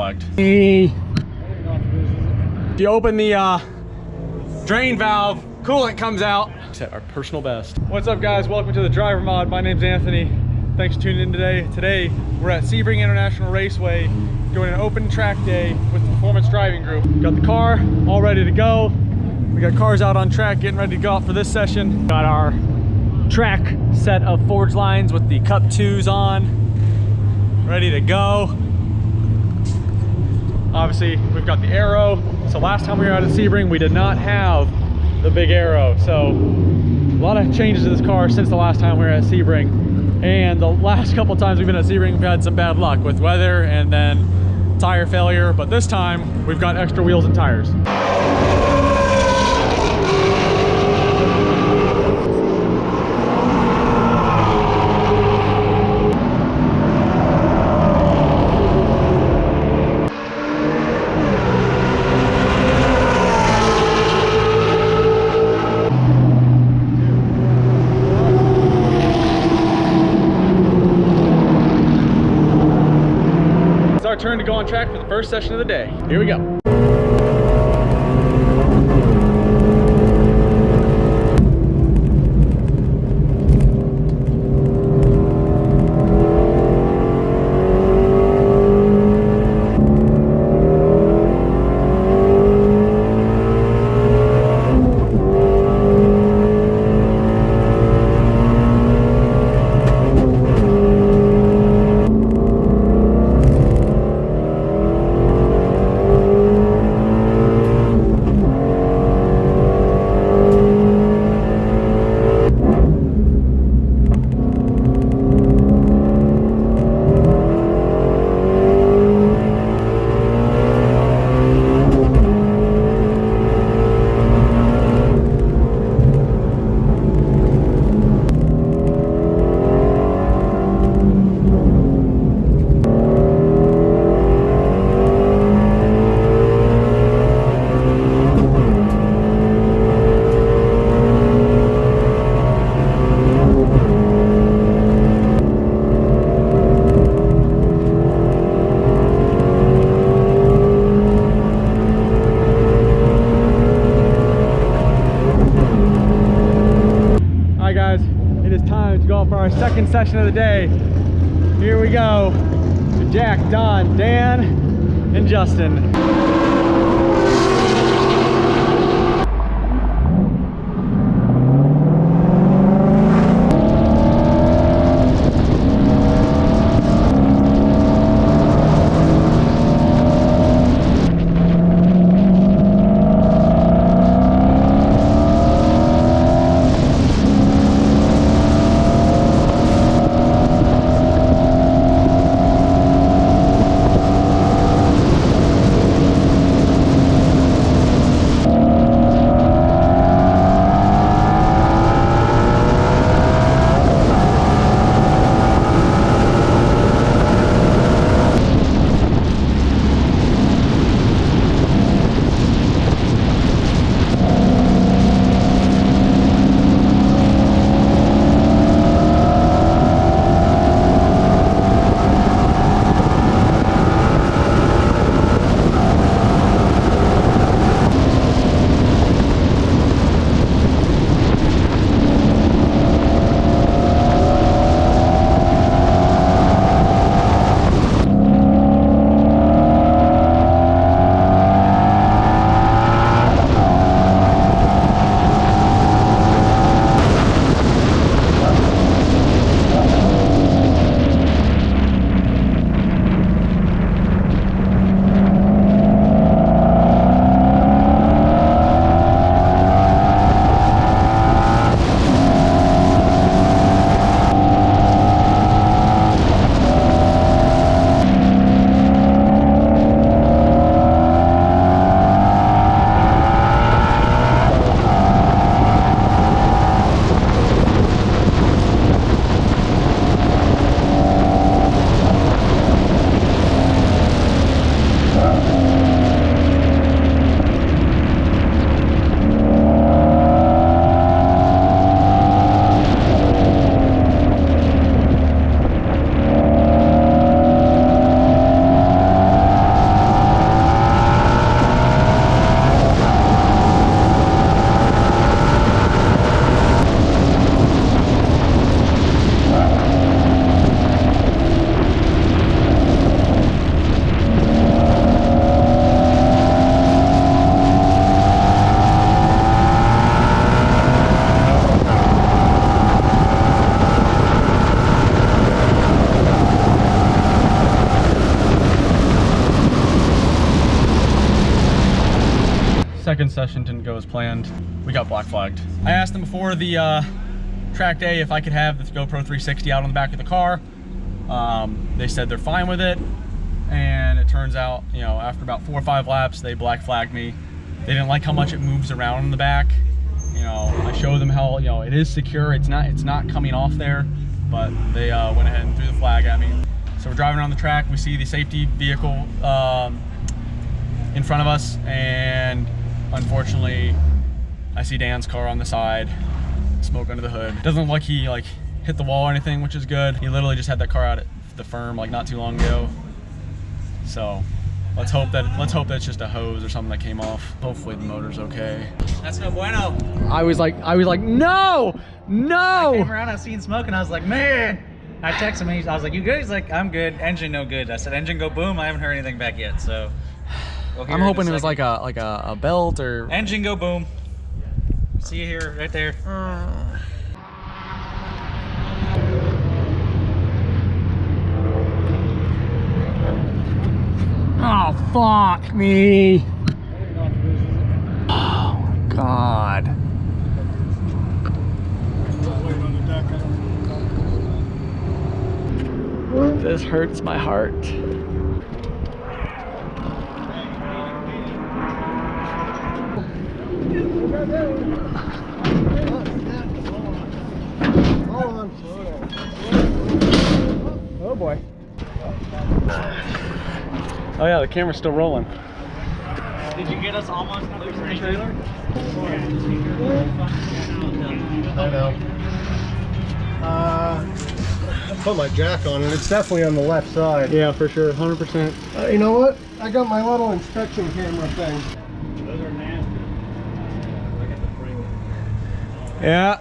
plugged. If you open the drain valve, coolant comes out. Set our personal best. What's up, guys? Welcome to the Driver Mod. My name's Anthony. Thanks for tuning in today. Today we're at Sebring International Raceway doing an open track day with the Performance Driving Group. Got the car all ready to go. We got cars out on track getting ready to go out for this session. Got our track set of forge lines with the Cup 2s on, ready to go. Obviously, we've got the arrow. So last time we were out at Sebring, we did not have the big arrow. So a lot of changes to this car since the last time we were at Sebring. And the last couple times we've been at Sebring, we've had some bad luck with weather and then tire failure. But this time, we've got extra wheels and tires. Turn to go on track for the first session of the day. Here we go. For our second session of the day. Here we go. Jack, Don, Dan, and Justin. as planned. We got black flagged. I asked them before the track day if I could have the GoPro 360 out on the back of the car. They said they're fine with it, and it turns out, you know, after about 4 or 5 laps, they black flagged me. They didn't like how much it moves around in the back. You know, I showed them how, you know, it is secure. It's not coming off there, but they went ahead and threw the flag at me. So we're driving around the track. We see the safety vehicle in front of us, and unfortunately, I see Dan's car on the side, smoke under the hood. Doesn't look like he like hit the wall or anything, which is good. He literally just had that car out at the firm like not too long ago. So let's hope that it's just a hose or something that came off. Hopefully the motor's okay. That's no bueno. I was like, no. I came around, I seen smoke, and I was like, man. I texted him, I was like, you good? He's like, I'm good. Engine no good. I said, engine go boom. I haven't heard anything back yet, so. I'm hoping it was like a belt or. Engine go boom. See you here, right there. Oh, fuck me. Oh my God. This hurts my heart. Oh boy. Oh yeah, the camera's still rolling. Did you get us almost loose in the trailer? I know. I put my jack on, and it's definitely on the left side. Yeah, for sure, 100%. You know what? I got my little inspection camera thing. Those are nasty. Look at the frame. Yeah.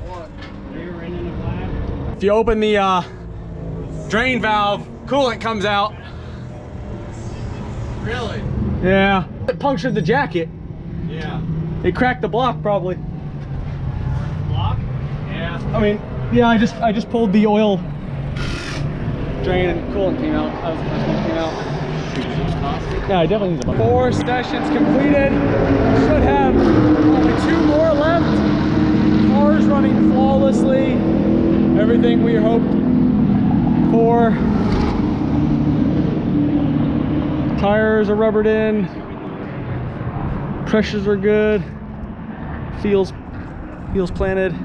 What? Rear end in a flat. If you open the drain valve, coolant comes out. Really? Yeah. It punctured the jacket. Yeah. It cracked the block probably. Block? Yeah. I mean, yeah, I just pulled the oil drain and coolant came out. That was the first one that came out. Yeah, I definitely need the 4 sessions completed. Should have only 2 more left. Car's running flawlessly. Everything we hoped for. Tires are rubbered in. Pressures are good. Feels planted.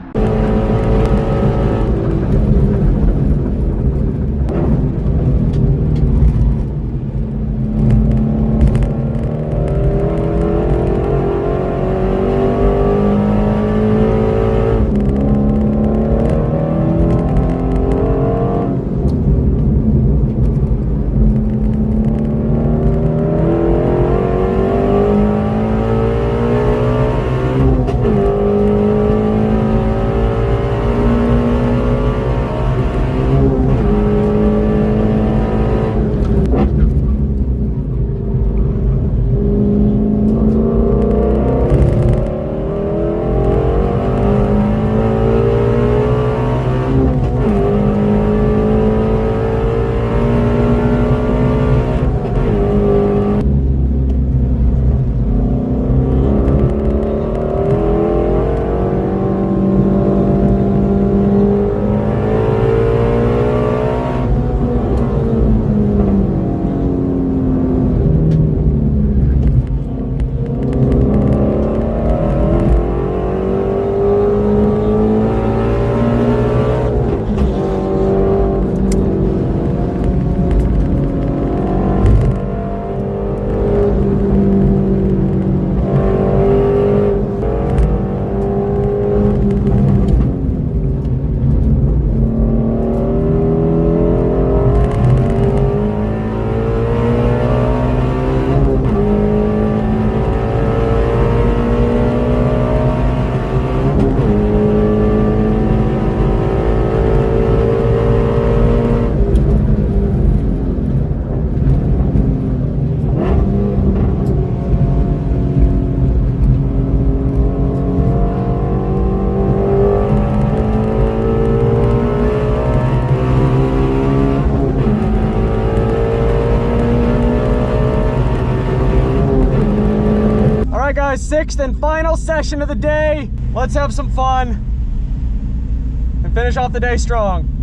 guys, 6th and final session of the day. Let's have some fun and finish off the day strong.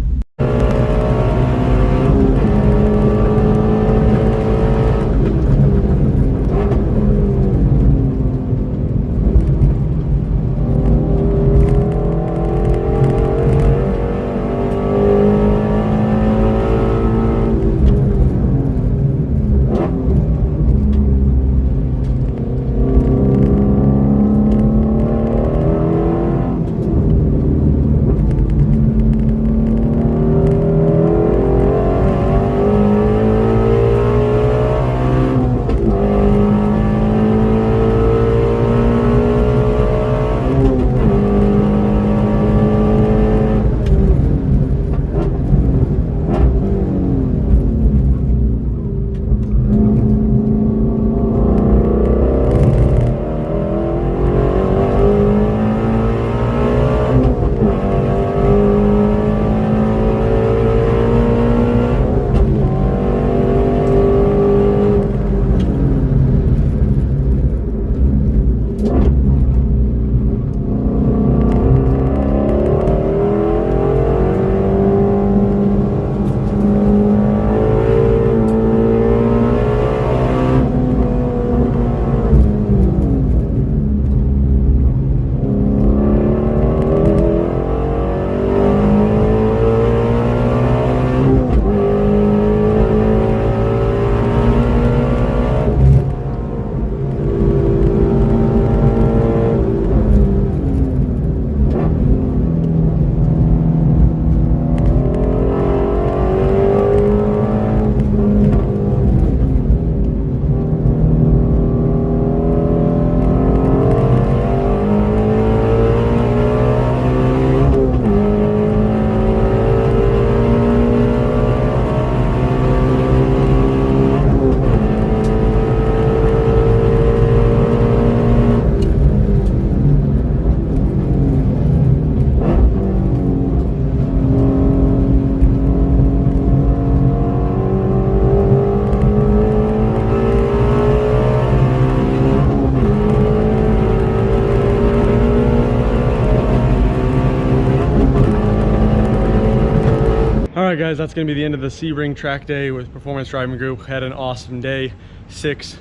Alright guys, that's going to be the end of the Sebring Track Day with Performance Driving Group. Had an awesome day, 6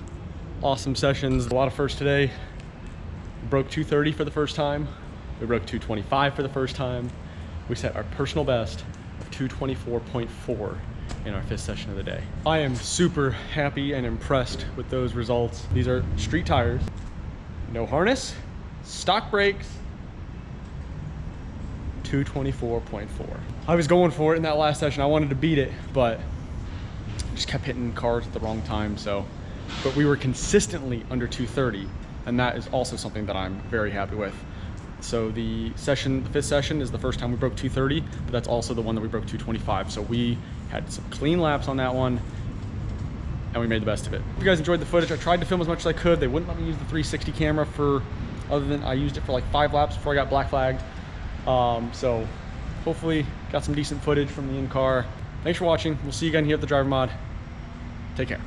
awesome sessions. A lot of firsts today. Broke 230 for the first time. We broke 225 for the first time. We set our personal best of 224.4 in our 5th session of the day. I am super happy and impressed with those results. These are street tires, no harness, stock brakes, 224.4. I was going for it in that last session. I wanted to beat it, but just kept hitting cars at the wrong time. But we were consistently under 230, and that is also something that I'm very happy with. So the 5th session is the first time we broke 230, but that's also the one that we broke 225. So we had some clean laps on that one, and we made the best of it. If you guys enjoyed the footage, I tried to film as much as I could. They wouldn't let me use the 360 camera other than I used it for like 5 laps before I got black flagged. So hopefully got some decent footage from the in-car. Thanks for watching. We'll see you again here at the Driver Mod. Take care.